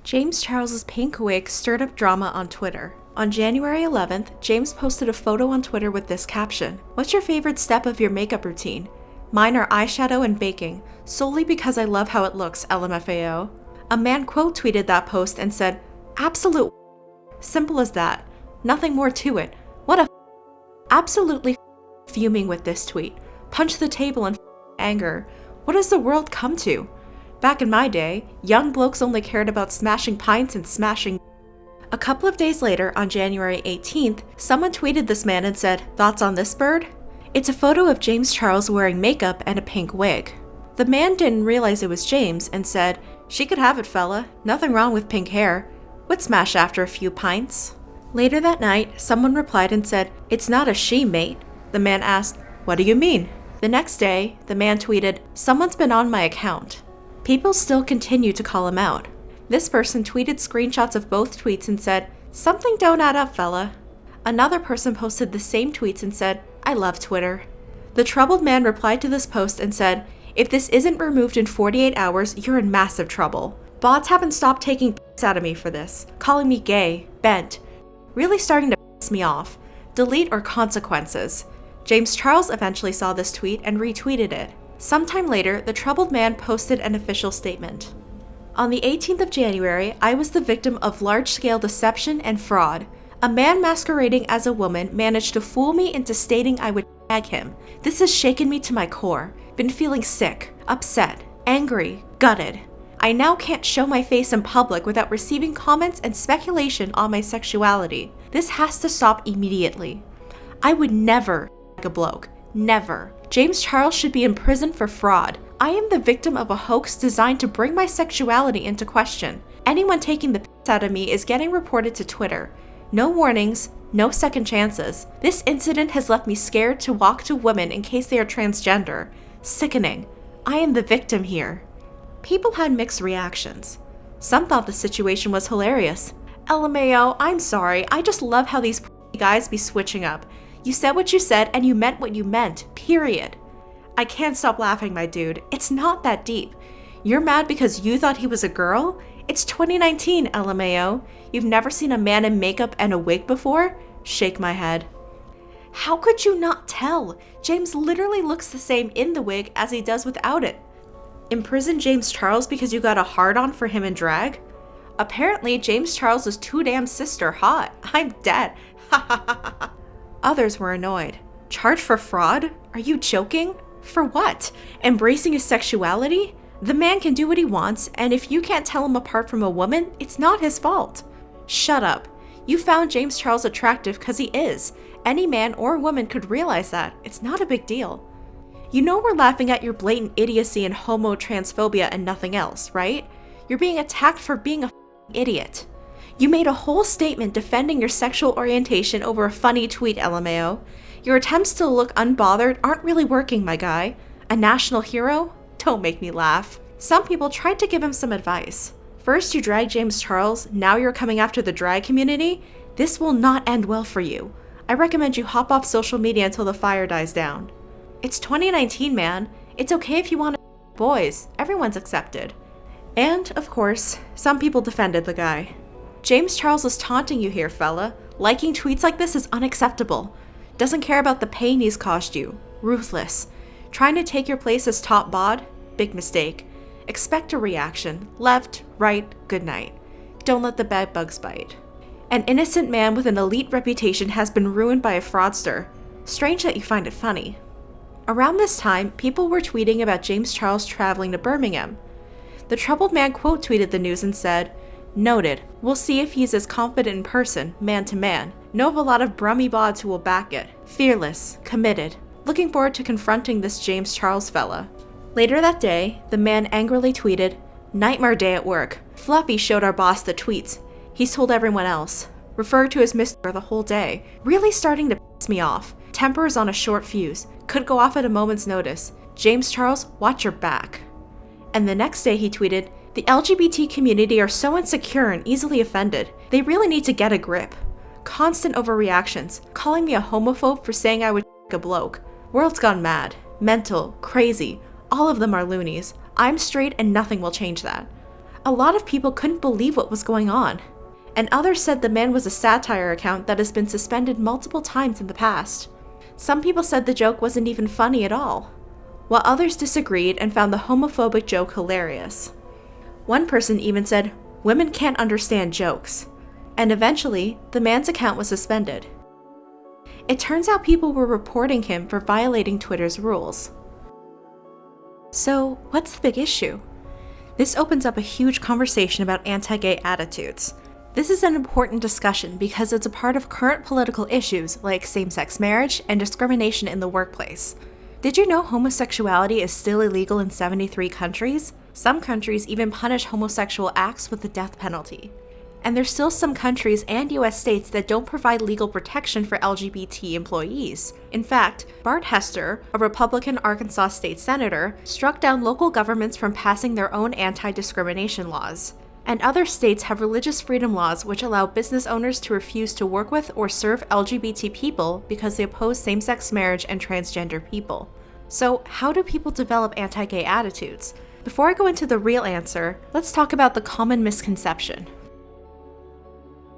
James Charles's pink wig stirred up drama on Twitter. On January 11th, James posted a photo on Twitter with this caption: "What's your favorite step of your makeup routine? Mine are eyeshadow and baking, solely because I love how it looks, LMFAO." A man quote tweeted that post and said, "Absolute simple as that. Nothing more to it. What a absolutely fuming with this tweet. Punched the table in anger. What has the world come to? Back in my day, young blokes only cared about smashing pints and smashing." A couple of days later, on January 18th, someone tweeted this man and said, "Thoughts on this bird?" It's a photo of James Charles wearing makeup and a pink wig. The man didn't realize it was James and said, "She could have it, fella. Nothing wrong with pink hair. Would smash after a few pints." Later that night, someone replied and said, "It's not a she, mate." The man asked, "What do you mean?" The next day, the man tweeted, "Someone's been on my account." People still continue to call him out. This person tweeted screenshots of both tweets and said, "Something don't add up, fella." Another person posted the same tweets and said, "I love Twitter." The troubled man replied to this post and said, "If this isn't removed in 48 hours, you're in massive trouble. Bots haven't stopped taking piss out of me for this, calling me gay, bent, really starting to piss me off. Delete or consequences." James Charles eventually saw this tweet and retweeted it. Sometime later, the troubled man posted an official statement. "On the 18th of January, I was the victim of large-scale deception and fraud. A man masquerading as a woman managed to fool me into stating I would tag him. This has shaken me to my core. Been feeling sick, upset, angry, gutted. I now can't show my face in public without receiving comments and speculation on my sexuality. This has to stop immediately. I would never tag a bloke. Never. James Charles should be in prison for fraud. I am the victim of a hoax designed to bring my sexuality into question. Anyone taking the piss out of me is getting reported to Twitter. No warnings, no second chances. This incident has left me scared to walk to women in case they are transgender. Sickening. I am the victim here." People had mixed reactions. Some thought the situation was hilarious. "LMAO, I'm sorry, I just love how these guys be switching up. You said what you said and you meant what you meant, period." "I can't stop laughing, my dude. It's not that deep. You're mad because you thought he was a girl? It's 2019, LMAO. You've never seen a man in makeup and a wig before?" Shake my head. How could you not tell? James literally looks the same in the wig as he does without it. Imprison James Charles because you got a hard-on for him in drag? Apparently, James Charles is too damn sister hot. I'm dead. Ha ha ha ha. Others were annoyed. Charged for fraud? Are you joking? For what? Embracing his sexuality? The man can do what he wants, and if you can't tell him apart from a woman, it's not his fault. Shut up. You found James Charles attractive because he is. Any man or woman could realize that. It's not a big deal. You know we're laughing at your blatant idiocy and homo-transphobia and nothing else, right? You're being attacked for being a idiot. You made a whole statement defending your sexual orientation over a funny tweet, LMAO. Your attempts to look unbothered aren't really working, my guy. A national hero? Don't make me laugh. Some people tried to give him some advice. First you dragged James Charles, now you're coming after the drag community? This will not end well for you. I recommend you hop off social media until the fire dies down. It's 2019, man. It's okay if you want to boys. Everyone's accepted. And, of course, some people defended the guy. James Charles is taunting you here, fella. Liking tweets like this is unacceptable. Doesn't care about the pain he's caused you. Ruthless. Trying to take your place as top bod? Big mistake. Expect a reaction. Left, right, good night. Don't let the bed bugs bite. An innocent man with an elite reputation has been ruined by a fraudster. Strange that you find it funny. Around this time, people were tweeting about James Charles traveling to Birmingham. The troubled man quote tweeted the news and said, "Noted. We'll see if he's as confident in person, man to man. Know of a lot of brummy bods who will back it. Fearless, committed. Looking forward to confronting this James Charles fella." Later that day, the man angrily tweeted, "Nightmare day at work. Fluffy showed our boss the tweets. He's told everyone else. Referred to as Mr. the whole day. Really starting to piss me off. Temper is on a short fuse. Could go off at a moment's notice. James Charles, watch your back." And the next day he tweeted, "The LGBT community are so insecure and easily offended. They really need to get a grip. Constant overreactions. Calling me a homophobe for saying I would a bloke. World's gone mad. Mental. Crazy. All of them are loonies. I'm straight and nothing will change that." A lot of people couldn't believe what was going on, and others said the man was a satire account that has been suspended multiple times in the past. Some people said the joke wasn't even funny at all, while others disagreed and found the homophobic joke hilarious. One person even said, "Women can't understand jokes," and eventually, the man's account was suspended. It turns out people were reporting him for violating Twitter's rules. So, what's the big issue? This opens up a huge conversation about anti-gay attitudes. This is an important discussion because it's a part of current political issues like same-sex marriage and discrimination in the workplace. Did you know homosexuality is still illegal in 73 countries? Some countries even punish homosexual acts with the death penalty. And there's still some countries and US states that don't provide legal protection for LGBT employees. In fact, Bart Hester, a Republican Arkansas state senator, struck down local governments from passing their own anti-discrimination laws. And other states have religious freedom laws which allow business owners to refuse to work with or serve LGBT people because they oppose same-sex marriage and transgender people. So, how do people develop anti-gay attitudes? Before I go into the real answer, let's talk about the common misconception.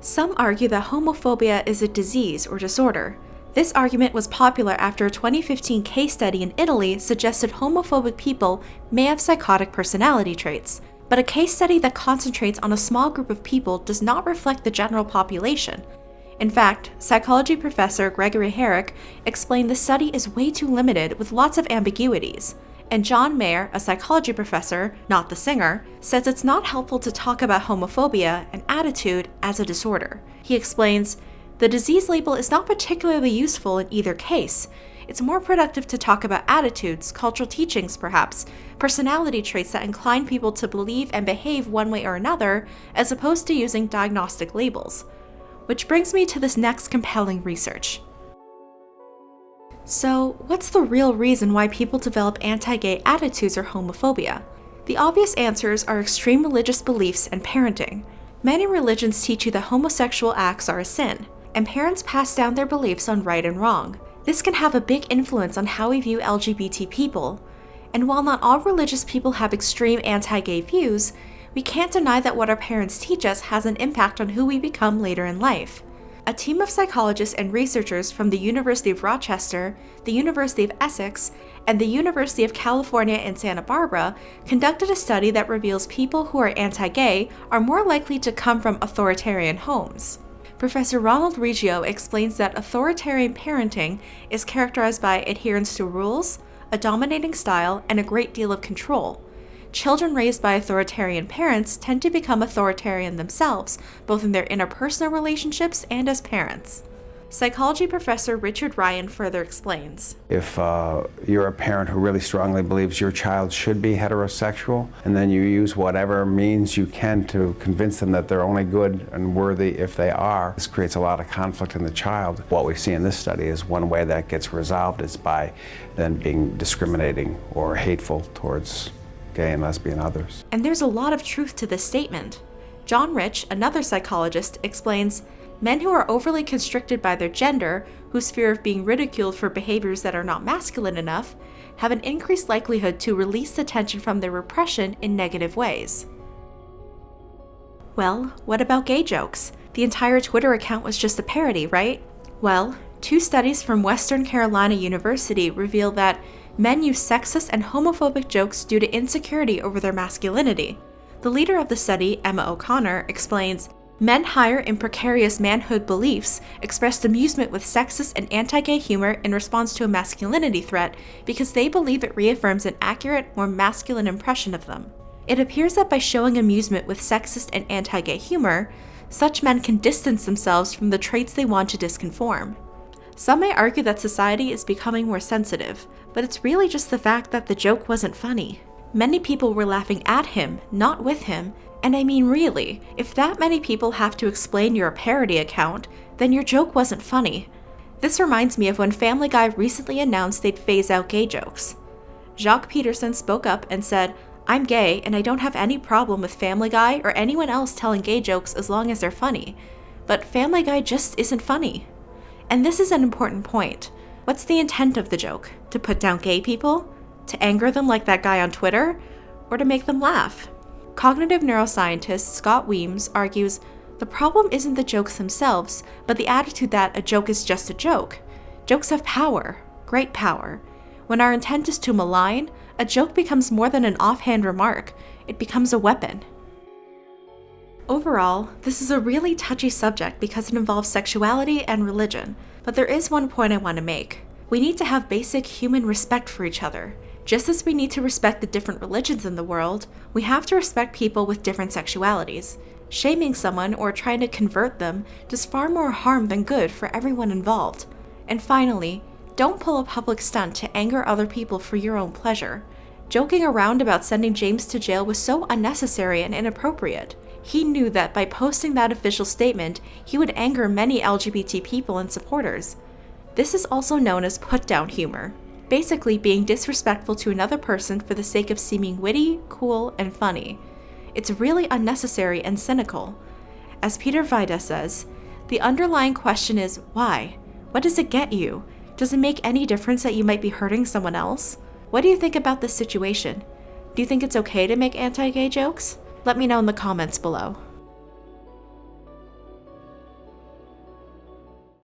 Some argue that homophobia is a disease or disorder. This argument was popular after a 2015 case study in Italy suggested homophobic people may have psychotic personality traits. But a case study that concentrates on a small group of people does not reflect the general population. In fact, psychology professor Gregory Herrick explained the study is way too limited with lots of ambiguities. And John Mayer, a psychology professor, not the singer, says it's not helpful to talk about homophobia and attitude as a disorder. He explains, "The disease label is not particularly useful in either case. It's more productive to talk about attitudes, cultural teachings perhaps, personality traits that incline people to believe and behave one way or another, as opposed to using diagnostic labels." Which brings me to this next compelling research. So, what's the real reason why people develop anti-gay attitudes or homophobia? The obvious answers are extreme religious beliefs and parenting. Many religions teach you that homosexual acts are a sin, and parents pass down their beliefs on right and wrong. This can have a big influence on how we view LGBT people. And while not all religious people have extreme anti-gay views, we can't deny that what our parents teach us has an impact on who we become later in life. A team of psychologists and researchers from the University of Rochester, the University of Essex, and the University of California in Santa Barbara conducted a study that reveals people who are anti-gay are more likely to come from authoritarian homes. Professor Ronald Riggio explains that authoritarian parenting is characterized by adherence to rules, a dominating style, and a great deal of control. Children raised by authoritarian parents tend to become authoritarian themselves, both in their interpersonal relationships and as parents. Psychology professor Richard Ryan further explains. If you're a parent who really strongly believes your child should be heterosexual, and then you use whatever means you can to convince them that they're only good and worthy if they are, this creates a lot of conflict in the child. What we see in this study is one way that gets resolved is by then being discriminating or hateful towards gay and lesbian others. And there's a lot of truth to this statement. John Rich, another psychologist, explains, men who are overly constricted by their gender, whose fear of being ridiculed for behaviors that are not masculine enough, have an increased likelihood to release the tension from their repression in negative ways. Well, what about gay jokes? The entire Twitter account was just a parody, right? Well, 2 studies from Western Carolina University reveal that men use sexist and homophobic jokes due to insecurity over their masculinity. The leader of the study, Emma O'Connor, explains, men higher in precarious manhood beliefs expressed amusement with sexist and anti-gay humor in response to a masculinity threat because they believe it reaffirms an accurate, more masculine impression of them. It appears that by showing amusement with sexist and anti-gay humor, such men can distance themselves from the traits they want to disconform. Some may argue that society is becoming more sensitive, but it's really just the fact that the joke wasn't funny. Many people were laughing at him, not with him, and I mean really, if that many people have to explain you're a parody account, then your joke wasn't funny. This reminds me of when Family Guy recently announced they'd phase out gay jokes. Jacques Peterson spoke up and said, "I'm gay and I don't have any problem with Family Guy or anyone else telling gay jokes as long as they're funny, but Family Guy just isn't funny." And this is an important point. What's the intent of the joke? To put down gay people? To anger them like that guy on Twitter? Or to make them laugh? Cognitive neuroscientist Scott Weems argues the problem isn't the jokes themselves, but the attitude that a joke is just a joke. Jokes have power, great power. When our intent is to malign, a joke becomes more than an offhand remark, it becomes a weapon. Overall, this is a really touchy subject because it involves sexuality and religion, but there is one point I want to make. We need to have basic human respect for each other. Just as we need to respect the different religions in the world, we have to respect people with different sexualities. Shaming someone or trying to convert them does far more harm than good for everyone involved. And finally, don't pull a public stunt to anger other people for your own pleasure. Joking around about sending James to jail was so unnecessary and inappropriate. He knew that by posting that official statement, he would anger many LGBT people and supporters. This is also known as put-down humor, basically being disrespectful to another person for the sake of seeming witty, cool, and funny. It's really unnecessary and cynical. As Peter Vida says, the underlying question is why? What does it get you? Does it make any difference that you might be hurting someone else? What do you think about this situation? Do you think it's okay to make anti-gay jokes? Let me know in the comments below.